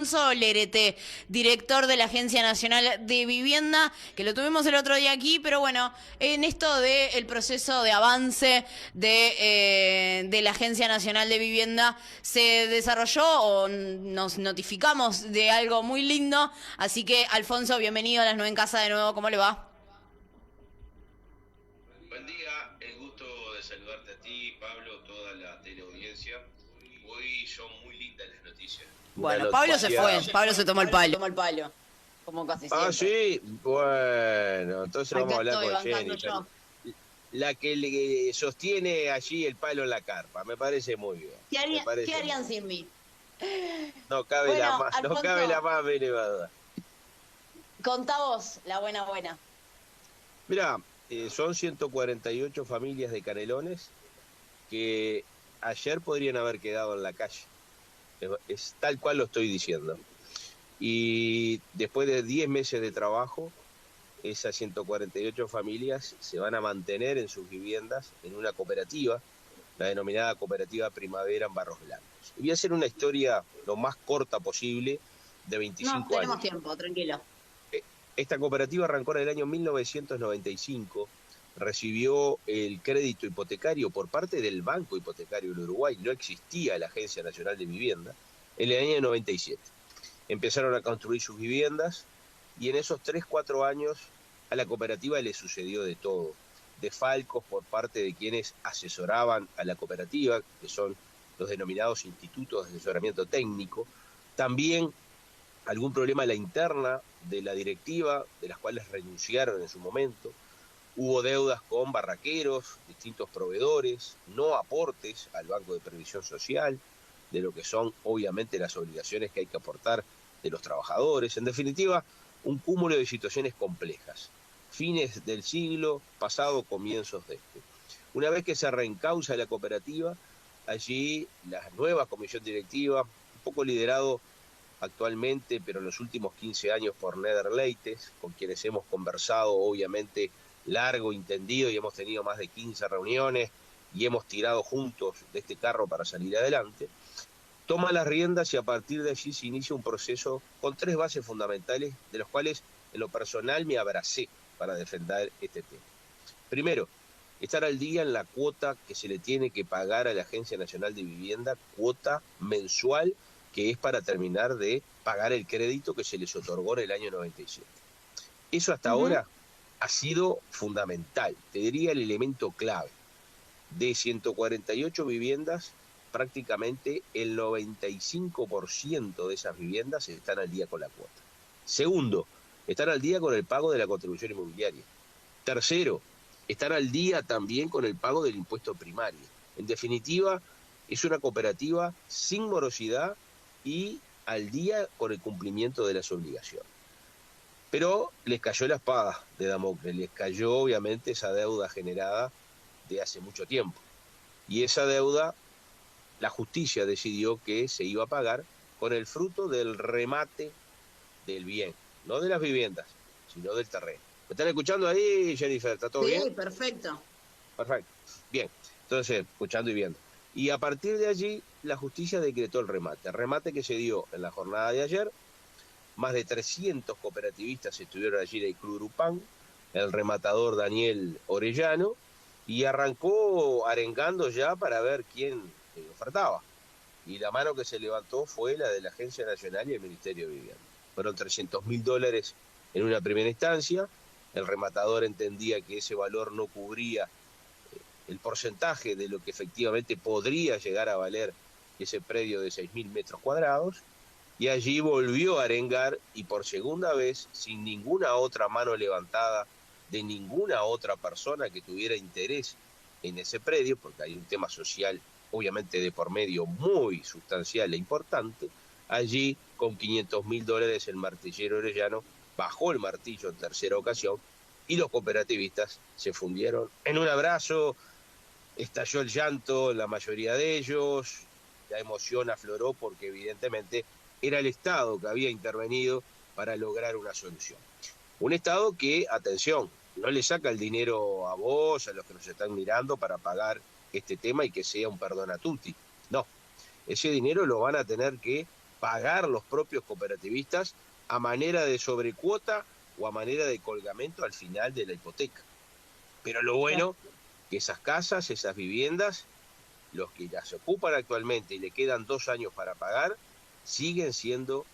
Alfonso Lerete, director de la Agencia Nacional de Vivienda, que lo tuvimos el otro día aquí, pero bueno, en esto del proceso de avance de la Agencia Nacional de Vivienda se desarrolló o nos notificamos de algo muy lindo, así que Alfonso, bienvenido a Las 9 en Casa de nuevo, ¿cómo le va? Buen día, el gusto de saludarte a ti, Pablo, toda la teleaudiencia. Hoy son muy lindas las noticias. Una Bueno, Pablo se fue, noticia. Pablo se tomó el palo, como casi Ah, siempre. sí, bueno, entonces vamos Acá a hablar estoy con bancando Jennifer, yo. la que le sostiene allí el palo en la carpa. Me parece muy bien, me Qué parece muy harían bien. sin mí? No cabe la Bueno, más, no cabe la Alfonso, más mínima duda. contá vos la buena. Mirá, son 148 familias de Canelones que ayer podrían haber quedado en la calle. Es tal cual lo estoy diciendo. Y después de 10 meses de trabajo, esas 148 familias se van a mantener en sus viviendas en una cooperativa, la denominada Cooperativa Primavera en Barros Blancos. Y voy a hacer una historia lo más corta posible de No, 25 tenemos años. tiempo, tranquilo. Eh, Esta cooperativa arrancó en el año 1995, recibió el crédito hipotecario por parte del Banco Hipotecario del Uruguay, no existía la Agencia Nacional de Vivienda, en el año 97. Empezaron a construir sus viviendas y en esos 3, 4 años a la cooperativa le sucedió de todo. Desfalcos por parte de quienes asesoraban a la cooperativa, que son los denominados institutos de asesoramiento técnico. También algún problema a la interna de la directiva, de las cuales renunciaron en su momento. Hubo deudas con barraqueros, distintos proveedores, no aportes al Banco de Previsión Social, de lo que son obviamente las obligaciones que hay que aportar de los trabajadores. En definitiva, un cúmulo de situaciones complejas. Fines del siglo pasado, comienzos de este. Una vez que se reencausa la cooperativa, allí la nueva comisión directiva, un poco liderado actualmente, pero en los últimos 15 años por Neder Leites, con quienes hemos conversado obviamente largo y tendido y hemos tenido más de 15 reuniones y hemos tirado juntos de este carro para salir adelante, toma las riendas y a partir de allí se inicia un proceso con 3 bases fundamentales de los cuales en lo personal me abracé para defender este tema. Primero, estar al día en la cuota que se le tiene que pagar a la Agencia Nacional de Vivienda, cuota mensual que es para terminar de pagar el crédito que se les otorgó en el año 97. Eso hasta Ujú. ahora ha sido fundamental, te diría el elemento clave. De 148 viviendas, prácticamente el 95% de esas viviendas están al día con la cuota. Segundo, están al día con el pago de la contribución inmobiliaria. Tercero, están al día también con el pago del impuesto primario. En definitiva, es una cooperativa sin morosidad y al día con el cumplimiento de las obligaciones. Pero les cayó la espada de Damocles, les cayó obviamente esa deuda generada de hace mucho tiempo. Y esa deuda, la justicia decidió que se iba a pagar con el fruto del remate del bien, no de las viviendas, sino del terreno. ¿Me están escuchando ahí, Jennifer? ¿Está todo bien? Sí, perfecto. Perfecto. Bien, entonces, escuchando y viendo. Y a partir de allí, la justicia decretó el remate que se dio en la jornada de ayer. Más de 300 cooperativistas estuvieron allí en el Club Grupán, el rematador Daniel Orellano, y arrancó arengando ya para ver quién ofertaba. Y la mano que se levantó fue la de la Agencia Nacional y el Ministerio de Vivienda. Fueron $300.000 en una primera instancia. El rematador entendía que ese valor no cubría el porcentaje de lo que efectivamente podría llegar a valer ese predio de 6.000 metros cuadrados, y allí volvió a arengar y por segunda vez, sin ninguna otra mano levantada de ninguna otra persona que tuviera interés en ese predio, porque hay un tema social obviamente de por medio muy sustancial e importante, allí con $500.000 el martillero Orellano bajó el martillo en tercera ocasión y los cooperativistas se fundieron en un abrazo. Estalló el llanto en la mayoría de ellos, la emoción afloró porque evidentemente era el Estado que había intervenido para lograr una solución. Un Estado que, atención, no le saca el dinero a vos, a los que nos están mirando, para pagar este tema y que sea un perdón a tutti. No, ese dinero lo van a tener que pagar los propios cooperativistas a manera de sobrecuota o a manera de colgamento al final de la hipoteca. Pero lo bueno, que esas casas, esas viviendas, los que las ocupan actualmente y le quedan 2 años para pagar, siguen siendo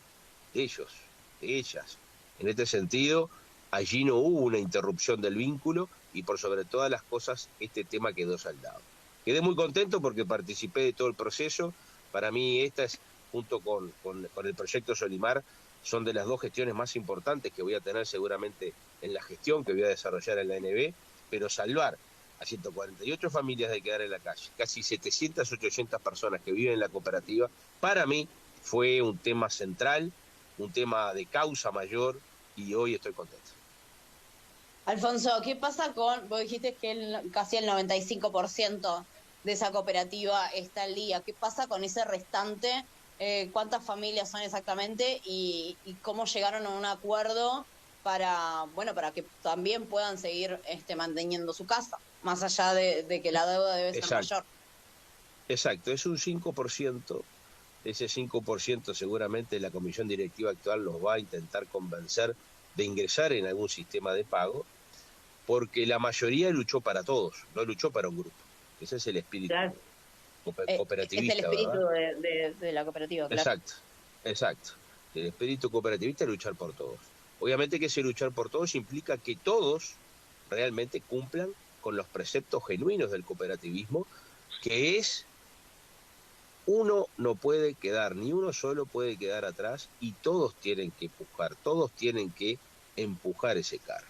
de ellos, de ellas. En este sentido, allí no hubo una interrupción del vínculo y por sobre todas las cosas este tema quedó saldado. Quedé muy contento porque participé de todo el proceso. Para mí esta es, junto con el proyecto Solimar, son de las 2 gestiones más importantes que voy a tener seguramente en la gestión que voy a desarrollar en la ANB, pero salvar a 148 familias de quedar en la calle, casi 700, 800 personas que viven en la cooperativa, para mí fue un tema central, un tema de causa mayor y hoy estoy contento. Alfonso, ¿qué pasa con, vos dijiste que casi el 95% de esa cooperativa está al día? ¿Qué pasa con ese restante? ¿Cuántas familias son exactamente? Y cómo llegaron a un acuerdo para que también puedan seguir manteniendo su casa, más allá de que la deuda debe ser mayor. Exacto, es un 5%. Ese 5% seguramente la comisión directiva actual los va a intentar convencer de ingresar en algún sistema de pago, porque la mayoría luchó para todos, no luchó para un grupo. Ese es el espíritu cooperativista. Es el espíritu de la cooperativa, claro. Exacto. El espíritu cooperativista es luchar por todos. Obviamente que ese luchar por todos implica que todos realmente cumplan con los preceptos genuinos del cooperativismo, que es: uno no puede quedar, ni uno solo puede quedar atrás, y todos tienen que empujar, todos tienen que empujar ese carro.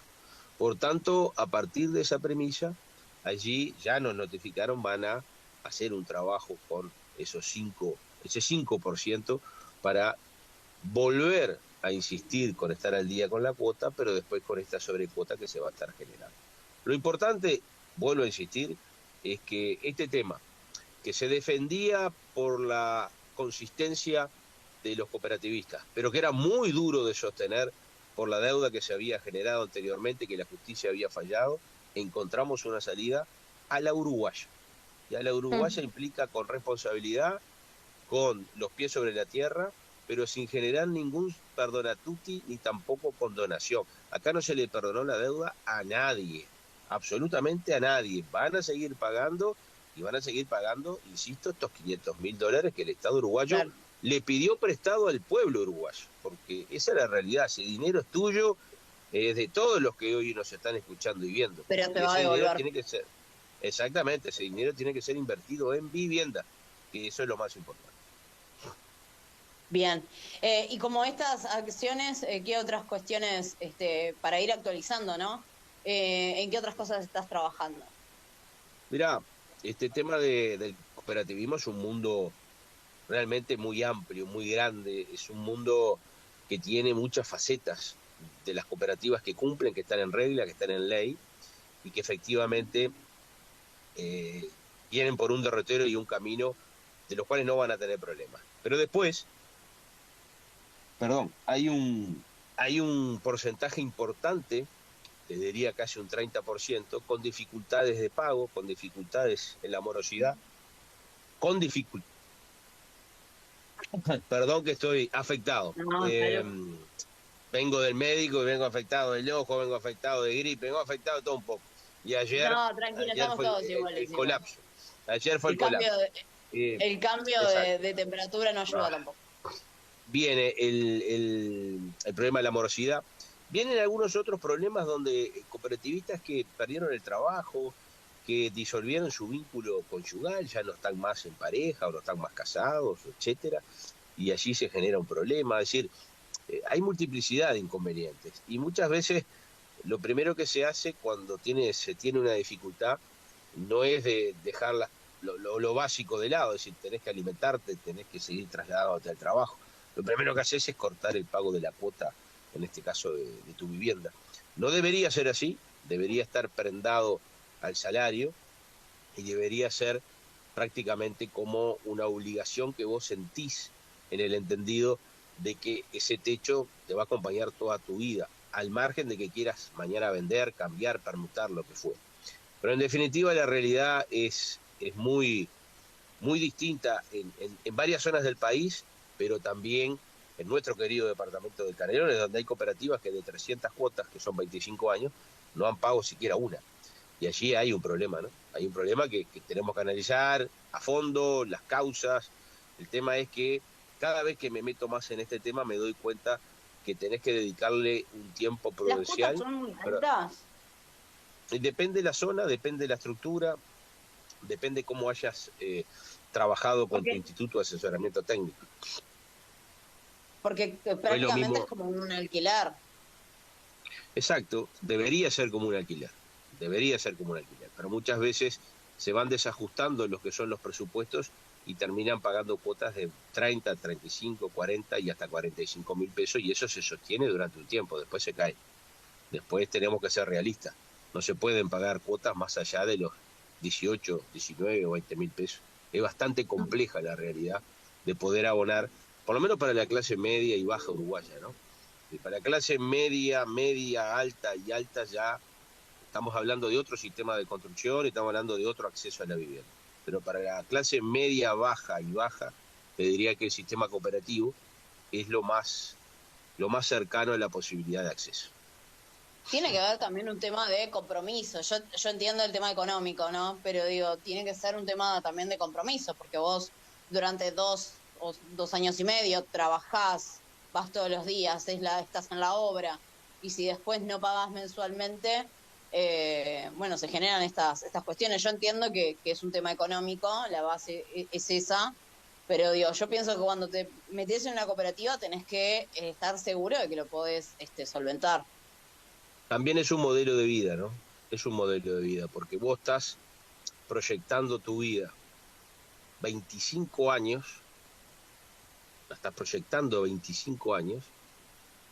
Por tanto, a partir de esa premisa, allí ya nos notificaron, van a hacer un trabajo con ese 5% para volver a insistir con estar al día con la cuota, pero después con esta sobrecuota que se va a estar generando. Lo importante, vuelvo a insistir, es que este tema, que se defendía por la consistencia de los cooperativistas, pero que era muy duro de sostener por la deuda que se había generado anteriormente, que la justicia había fallado, encontramos una salida a la uruguaya. Y a la uruguaya implica con responsabilidad, con los pies sobre la tierra, pero sin generar ningún perdonatuti ni tampoco condonación. Acá no se le perdonó la deuda a nadie, absolutamente a nadie. Van a seguir pagando, y van a seguir pagando, insisto, estos $500.000 que el Estado uruguayo le pidió prestado al pueblo uruguayo, porque esa es la realidad. Ese dinero es tuyo, es de todos los que hoy nos están escuchando y viendo. Pero te va a devolver. Tiene que ser, exactamente, ese dinero tiene que ser invertido en vivienda, que eso es lo más importante. Bien, y como estas acciones, ¿qué otras cuestiones, para ir actualizando, ¿no? ¿En qué otras cosas estás trabajando? Mirá, este tema del cooperativismo es un mundo realmente muy amplio, muy grande, es un mundo que tiene muchas facetas de las cooperativas que cumplen, que están en regla, que están en ley, y que efectivamente vienen por un derrotero y un camino de los cuales no van a tener problemas. Pero después, hay un porcentaje importante, te diría casi un 30%, con dificultades de pago, con dificultades en la morosidad, con dificultades. Perdón que estoy afectado. Vengo del médico y vengo afectado del ojo, vengo afectado de gripe, vengo afectado de todo un poco. Y ayer, estamos todos iguales. El colapso. Ayer fue el colapso. El cambio de temperatura no ayuda tampoco. Viene el problema de la morosidad. Vienen algunos otros problemas donde cooperativistas que perdieron el trabajo, que disolvieron su vínculo conyugal, ya no están más en pareja o no están más casados, etcétera, y allí se genera un problema. Es decir, hay multiplicidad de inconvenientes y muchas veces lo primero que se hace cuando se tiene una dificultad no es de dejar lo básico de lado, es decir, tenés que alimentarte, tenés que seguir trasladándote al trabajo. Lo primero que haces es cortar el pago de la cuota, en este caso de tu vivienda. No debería ser así, debería estar prendado al salario y debería ser prácticamente como una obligación que vos sentís, en el entendido de que ese techo te va a acompañar toda tu vida, al margen de que quieras mañana vender, cambiar, permutar, lo que fuera. Pero en definitiva la realidad es muy, muy distinta en varias zonas del país. pero también en nuestro querido departamento de Canelones, donde hay cooperativas que de 300 cuotas, que son 25 años, no han pagado siquiera una. Y allí hay un problema, ¿no? Hay un problema que tenemos que analizar a fondo, las causas. El tema es que cada vez que me meto más en este tema me doy cuenta que tenés que dedicarle un tiempo prudencial. Las cuotas son muy altas. Depende de la zona, depende de la estructura, depende cómo hayas trabajado con tu instituto de asesoramiento técnico. Porque prácticamente es como un alquiler. Exacto, debería ser como un alquiler, pero muchas veces se van desajustando los que son los presupuestos y terminan pagando cuotas de 30, 35, 40 y hasta 45 mil pesos, y eso se sostiene durante un tiempo, después se cae. Después tenemos que ser realistas, no se pueden pagar cuotas más allá de los 18, 19 o 20 mil pesos. Es bastante compleja la realidad de poder abonar, por lo menos para la clase media y baja uruguaya, ¿no? Y para la clase media, alta y alta ya estamos hablando de otro sistema de construcción y estamos hablando de otro acceso a la vivienda. Pero para la clase media, baja y baja, te diría que el sistema cooperativo es lo más cercano a la posibilidad de acceso. Tiene que haber también un tema de compromiso. Yo entiendo el tema económico, ¿no? Pero digo, tiene que ser un tema también de compromiso, porque vos durante 2 años y medio trabajás, vas todos los días, estás en la obra, y si después no pagás mensualmente, bueno, se generan estas cuestiones. Yo entiendo que es un tema económico, la base es esa, pero digo, yo pienso que cuando te metés en una cooperativa tenés que estar seguro de que lo podés solventar. También es un modelo de vida, ¿no? Es un modelo de vida, porque vos estás proyectando tu vida 25 años, la estás proyectando 25 años,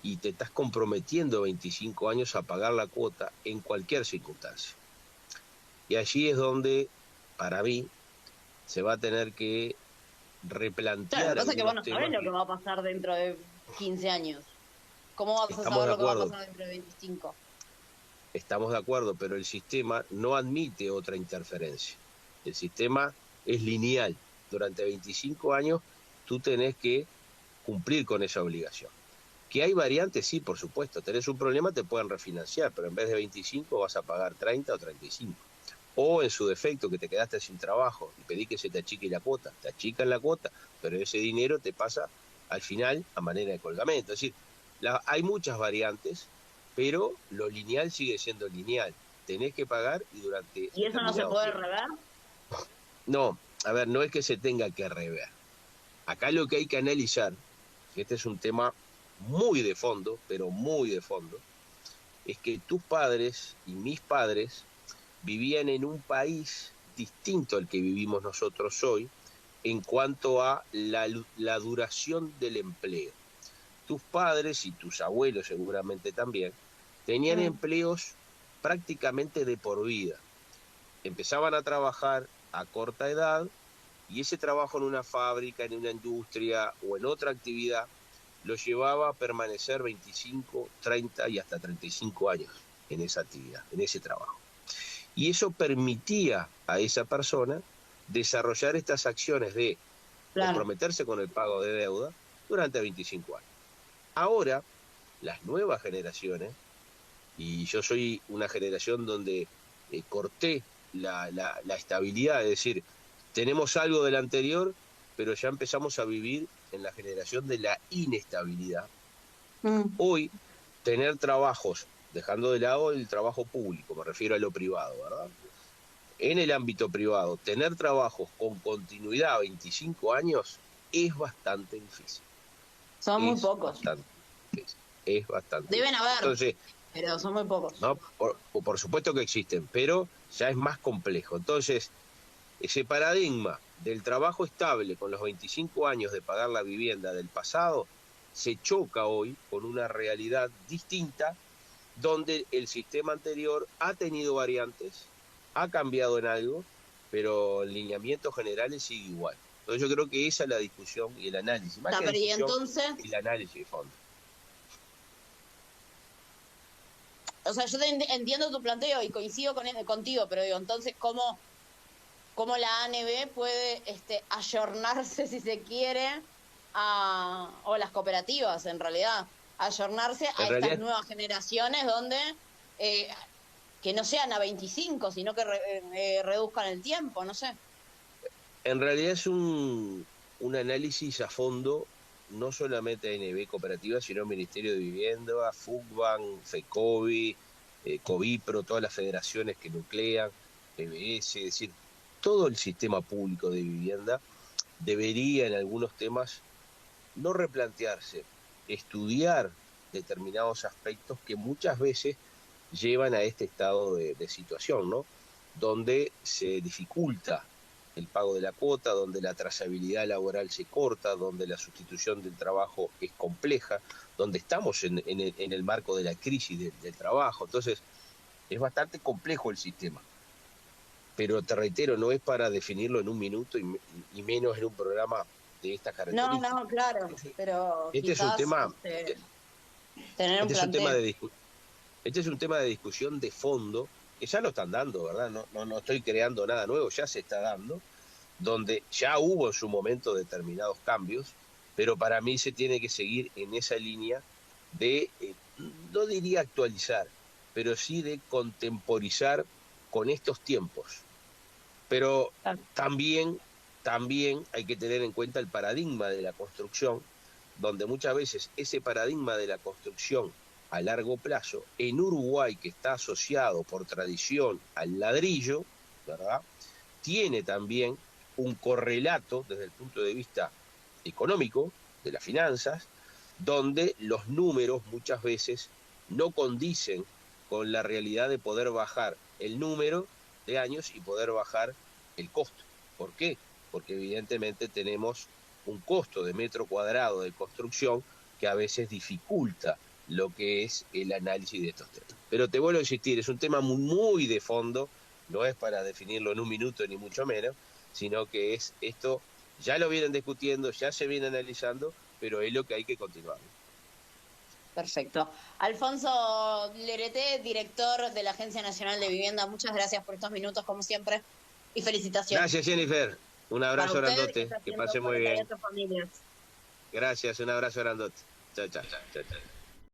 y te estás comprometiendo 25 años a pagar la cuota en cualquier circunstancia. Y allí es donde, para mí, se va a tener que replantear. Claro, lo que pasa es que vos no sabés lo que va a pasar dentro de 15 años. ¿Cómo vas a saber lo que va a pasar dentro de 25? Estamos de acuerdo, pero el sistema no admite otra interferencia. El sistema es lineal. Durante 25 años tú tenés que cumplir con esa obligación. ¿Que hay variantes? Sí, por supuesto. Tenés un problema, te pueden refinanciar, pero en vez de 25 vas a pagar 30 o 35. O en su defecto, que te quedaste sin trabajo y pedí que se te achique la cuota. Te achican la cuota, pero ese dinero te pasa al final a manera de colgamento. Es decir, hay muchas variantes, pero lo lineal sigue siendo lineal. Tenés que pagar y durante... ¿Y eso no se puede rever? No, a ver, no es que se tenga que rever. Acá lo que hay que analizar, y este es un tema muy de fondo, pero muy de fondo, es que tus padres y mis padres vivían en un país distinto al que vivimos nosotros hoy en cuanto a la duración del empleo. Tus padres y tus abuelos seguramente también tenían empleos prácticamente de por vida. Empezaban a trabajar a corta edad y ese trabajo en una fábrica, en una industria o en otra actividad los llevaba a permanecer 25, 30 y hasta 35 años en esa actividad, en ese trabajo. Y eso permitía a esa persona desarrollar estas acciones de comprometerse con el pago de deuda durante 25 años. Ahora, las nuevas generaciones, y yo soy una generación donde corté la estabilidad, es decir, tenemos algo del anterior, pero ya empezamos a vivir en la generación de la inestabilidad. Hoy, tener trabajos, dejando de lado el trabajo público, me refiero a lo privado, ¿verdad? En el ámbito privado, tener trabajos con continuidad a 25 años es bastante difícil. Son muy pocos. Es bastante. Deben haber, entonces, pero son muy pocos. ¿No? Por supuesto que existen, pero ya es más complejo. Entonces, ese paradigma del trabajo estable con los 25 años de pagar la vivienda del pasado se choca hoy con una realidad distinta donde el sistema anterior ha tenido variantes, ha cambiado en algo, pero en lineamientos generales sigue igual. Entonces yo creo que esa es la discusión y el análisis. Más que y entonces, el análisis de fondo. O sea, yo entiendo tu planteo y coincido contigo, pero digo, entonces, ¿cómo la ANB puede ayornarse, si se quiere, o las cooperativas en realidad, a ayornarse a En estas realidad, nuevas generaciones donde eh, que no sean a 25, sino que reduzcan el tiempo, no sé. en realidad es un análisis a fondo, no solamente a ANB Cooperativa, sino Ministerio de Vivienda, FUCBAN, FECOBI, COVIPRO, todas las federaciones que nuclean, PBS, es decir, todo el sistema público de vivienda debería en algunos temas no replantearse, estudiar determinados aspectos que muchas veces llevan a este estado de situación, ¿no? Donde se dificulta el pago de la cuota, donde la trazabilidad laboral se corta, donde la sustitución del trabajo es compleja, donde estamos en el marco de la crisis del trabajo. Entonces, es bastante complejo el sistema. Pero te reitero, no es para definirlo en un minuto y menos en un programa de estas No, características. no, claro, pero Este es un quizás tema, tener un este es un tema planteo. este es un tema de discusión de fondo que ya lo están dando, ¿verdad? No estoy creando nada nuevo, ya se está dando, donde ya hubo en su momento determinados cambios, pero para mí se tiene que seguir en esa línea de, no diría actualizar, pero sí de contemporizar con estos tiempos. Pero también hay que tener en cuenta el paradigma de la construcción, donde muchas veces ese paradigma de la construcción a largo plazo, en Uruguay, que está asociado por tradición al ladrillo, ¿verdad? Tiene también un correlato desde el punto de vista económico, de las finanzas, donde los números muchas veces no condicen con la realidad de poder bajar el número de años y poder bajar el costo. ¿Por qué? Porque evidentemente tenemos un costo de metro cuadrado de construcción que a veces dificulta lo que es el análisis de estos temas. Pero te vuelvo a insistir, es un tema muy de fondo, no es para definirlo en un minuto ni mucho menos, sino que es esto, ya lo vienen discutiendo, ya se viene analizando, pero es lo que hay que continuar. Perfecto. Alfonso Lerete, director de la Agencia Nacional de Vivienda, muchas gracias por estos minutos, como siempre, y felicitaciones. Gracias, Jennifer. Un Para abrazo usted y grandote. estas Que pase muy bien. 148 familias. Gracias, un abrazo grandote. Chao, chao. Chao, chao.